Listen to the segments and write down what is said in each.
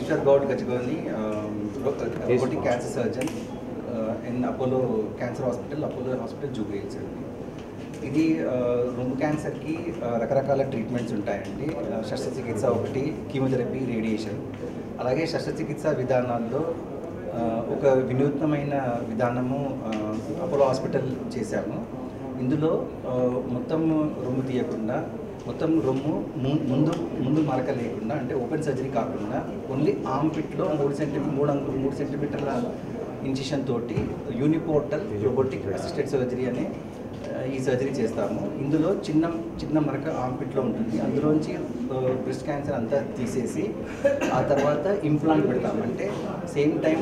Tushar Gaud Gachgoni, robotic cancer surgeon in Apollo Cancer Hospital, Apollo Hospital, Jubilee. ఇది రొమ్ము క్యాన్సర్కి రకరకాల treatments ఉంటాయండి. శస్త్రచికిత్స ఒకటి, కీమోథెరపీ, రేడియేషన్. అలాగే శస్త్రచికిత్స విధానాల్లో ఒక వినూత్నమైన విధానము అపోలో హాస్పిటల్ చేశాము. ఇందులో మొత్తం రొమ్ము తీయకుండా, మొత్తం రొమ్ము ముందు మరక లేకుండా, అంటే ఓపెన్ సర్జరీ కాకుండా ఓన్లీ ఆర్మ్ పిట్లో 3 సెంటీమీటర్ల ఇన్సిషన్ తోటి యూనిపోర్టల్ రోబోటిక్ అసిస్టెడ్ సర్జరీ అనే ఈ సర్జరీ చేస్తాము. ఇందులో చిన్న మరక ఆర్మ్ పిట్లో ఉంటుంది. అందులోంచి బ్రెస్ట్ క్యాన్సర్ అంతా తీసేసి ఆ తర్వాత ఇంప్లాంట్ పెడతాము. అంటే సేమ్ టైం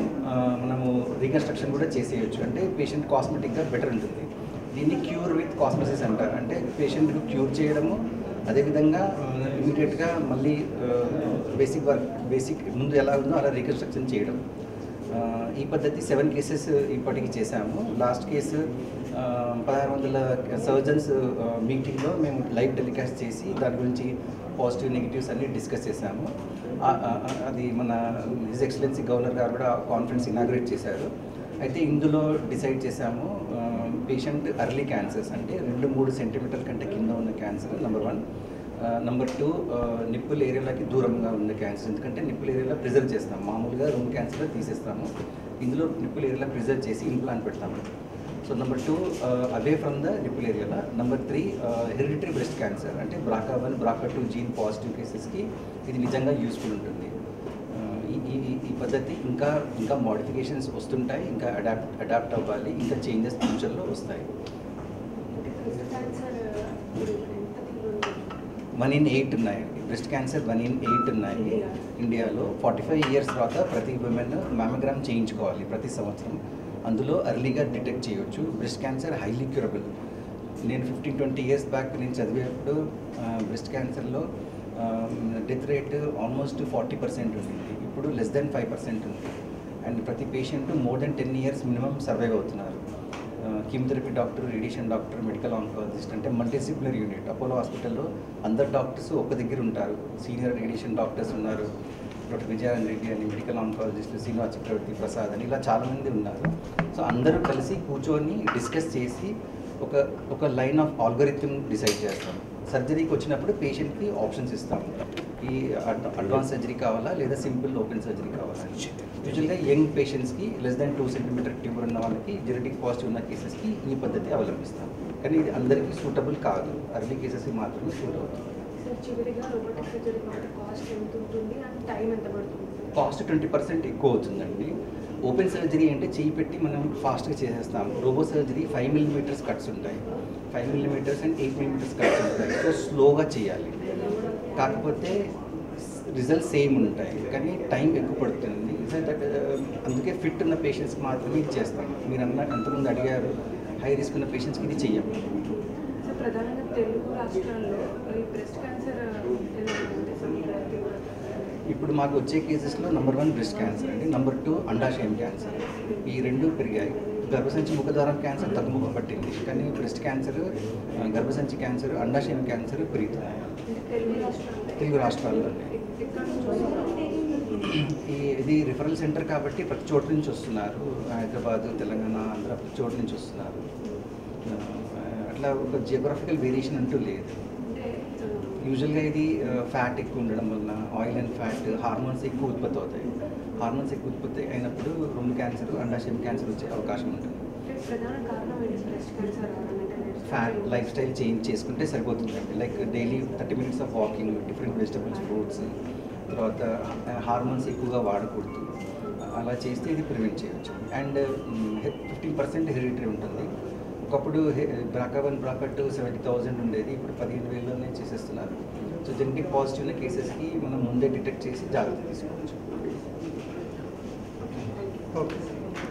మనము రీకన్స్ట్రక్షన్ కూడా చేసేయచ్చు. అంటే పేషెంట్ కాస్మెటిక్గా బెటర్ ఉంటుంది. దీన్ని క్యూర్ విత్ కాస్మెసిస్ అంటారు. అంటే పేషెంట్కి క్యూర్ చేయడము, అదేవిధంగా ఇమీడియట్గా మళ్ళీ బేసిక్ ముందు ఎలా ఉందో అలా రీకన్స్ట్రక్షన్ చేయడం. ఈ పద్ధతి 7 కేసెస్ ఇప్పటికి చేశాము. లాస్ట్ కేసు 1600 సర్జన్స్ మీటింగ్లో మేము లైవ్ టెలికాస్ట్ చేసి దాని గురించి పాజిటివ్ నెగిటివ్స్ అన్నీ డిస్కస్ చేశాము. అది మన హిజ్ ఎక్సలెన్సీ గవర్నర్ గారు కూడా కాన్ఫరెన్స్ ఇనాగ్రేట్ చేశారు. అయితే ఇందులో డిసైడ్ చేశాము, పేషెంట్ ఎర్లీ క్యాన్సర్స్ అంటే 2-3 సెంటీమీటర్ల కంటే కింద ఉన్న క్యాన్సర్ నెంబర్ 1. నెంబర్ 2 నిప్పుల్ ఏరియాలకి దూరంగా ఉన్న క్యాన్సర్. ఎందుకంటే నిప్పుల్ ఏరియాలో ప్రిజర్వ్ చేస్తాం. మామూలుగా రూమ్ క్యాన్సర్లో తీసేస్తాము. ఇందులో నిప్పుల్ ఏరియాలో ప్రిజర్వ్ చేసి ఇంప్లాంట్ పెడతాము. So number 2 away from the nipple ఏరియాలో. నెంబర్ 3 హెరిడిటరీ బ్రెస్ట్ క్యాన్సర్ అంటే BRCA1, BRCA2 జీన్ పాజిటివ్ కేసెస్కి ఇది నిజంగా యూస్ఫుల్ ఉంటుంది. ఈ పద్ధతి ఇంకా మోడిఫికేషన్స్ వస్తుంటాయి, ఇంకా అడాప్ట్ అవ్వాలి, ఇంకా చేంజెస్ ఫ్యూచర్లో వస్తాయి. 1 in 8 ఉన్నాయండి. బ్రెస్ట్ క్యాన్సర్ 1 in 8 ఉన్నాయి ఇండియాలో. 45 ఇయర్స్ తర్వాత ప్రతి ఉమెన్ మ్యామోగ్రామ్ చేయించుకోవాలి ప్రతి సంవత్సరం. అందులో ఎర్లీగా డిటెక్ట్ చేయవచ్చు. Breast cancer highly curable. నేను 15-20 ఇయర్స్ బ్యాక్ నేను చదివేటప్పుడు బ్రెస్ట్ క్యాన్సర్లో డెత్ రేట్ ఆల్మోస్ట్ 40% ఉంది. ఇప్పుడు లెస్ దెన్ 5% ఉంది. అండ్ ప్రతి patient more than 10 years minimum survive అవుతున్నారు. Chemotherapy doctor, radiation doctor, medical oncologist అంటే మల్టీడిసిప్లినరీ యూనిట్. అపోలో హాస్పిటల్లో అందరు డాక్టర్స్ ఒక దగ్గర ఉంటారు. సీనియర్ రేడియేషన్ డాక్టర్స్ ఉన్నారు, డాక్టర్ విజయన్ రెడ్డి అని, మెడికల్ ఆంకాలజిస్ట్ శ్రీనివాస్ చక్రవర్తి ప్రసాద్ అని, ఇలా చాలామంది ఉన్నారు. సో అందరూ కలిసి కూర్చొని డిస్కస్ చేసి ఒక లైన్ ఆఫ్ ఆల్గోరిథం డిసైడ్ చేస్తాం. సర్జరీకి వచ్చినప్పుడు పేషెంట్కి ఆప్షన్స్ ఇస్తాము. ఈ అడ్వాన్స్ సర్జరీ కావాలా లేదా సింపుల్ ఓపెన్ సర్జరీ కావాలా. యూజువల్గా యంగ్ పేషెంట్స్కి లెస్ దాన్ 2 సెంటీమీటర్ ట్యూమర్ ఉన్న వాళ్ళకి, జెనెటిక్ పాజిటివ్ ఉన్న కేసెస్కి ఈ పద్ధతి అవలంబిస్తాం. కానీ ఇది అందరికీ సూటబుల్ కాదు, అర్లీ కేసెస్కి మాత్రమే సూట్ అవుతుంది. కాస్ట్ 20% ఎక్కువ అవుతుందండి. ఓపెన్ సర్జరీ అంటే చేయి పెట్టి మనం ఫాస్ట్గా చేసేస్తాం. రోబో సర్జరీ 5 mm కట్స్ ఉంటాయి, 5 mm అండ్ 8 mm కట్స్ ఉంటాయి. సో స్లోగా చేయాలి, కాకపోతే రిజల్ట్స్ సేమ్ ఉంటాయి, కానీ టైం ఎక్కువ పడుతుంది. అందుకే ఫిట్ ఉన్న పేషెంట్స్కి మాత్రమే ఇది చేస్తాం. మీరు ఎంతమంది అడిగారు, హై రిస్క్ ఉన్న పేషెంట్స్కి ఇది చెయ్యం. ప్రధానంగా తెలుగు రాష్ట్రాల్లో ఈ బ్రెస్ట్ క్యాన్సర్ ఇప్పుడు మాకు వచ్చే కేసెస్లో నెంబర్ 1 బ్రెస్ట్ క్యాన్సర్ అండి, నెంబర్ 2 అండాశయం క్యాన్సర్. ఈ 2 పెరిగాయి. గర్భసంచి ముఖద్వారం క్యాన్సర్ తగ్గుముఖం పట్టింది, కానీ బ్రెస్ట్ క్యాన్సర్, గర్భసంచి క్యాన్సర్, అండాశయం క్యాన్సర్ పెరుగుతున్నాయి తెలుగు రాష్ట్రాల్లో. ఇది రిఫరల్ సెంటర్ కాబట్టి ప్రతి చోట నుంచి వస్తున్నారు. హైదరాబాద్, తెలంగాణ, ఆంధ్ర ప్రతి చోట నుంచి వస్తున్నారు. అట్లా ఒక జియోగ్రఫికల్ వేరియేషన్ అంటూ లేదు. యూజువల్గా ఇది ఫ్యాట్ ఎక్కువ ఉండడం వలన, ఆయిల్ అండ్ ఫ్యాట్, హార్మోన్స్ ఎక్కువ ఉత్పత్తి అవుతాయి. హార్మోన్స్ ఎక్కువ ఉత్పత్తి అయినప్పుడు రొమ్ము క్యాన్సర్, అండాశయం క్యాన్సర్ వచ్చే అవకాశం ఉంటుంది. ఫ్యాట్ లైఫ్ స్టైల్ చేంజ్ చేసుకుంటే సరిపోతుందండి. Like daily 30 minutes of walking, different vegetables, fruits, తర్వాత హార్మోన్స్ ఎక్కువగా వాడకూడదు. అలా చేస్తే ఇది ప్రివెంట్ చేయవచ్చు. అండ్ 15% హెరిడిటరీ ఉంటుంది. ఒకప్పుడు BRCA1, BRCA2 70,000 ఉండేది, ఇప్పుడు 15,000లోనే చేసేస్తున్నారు. సో జెనెటిక్ పాజిటివ్ ఉన్న కేసెస్కి మనం ముందే డిటెక్ట్ చేసి జాగ్రత్త తీసుకోవచ్చు. ఓకే.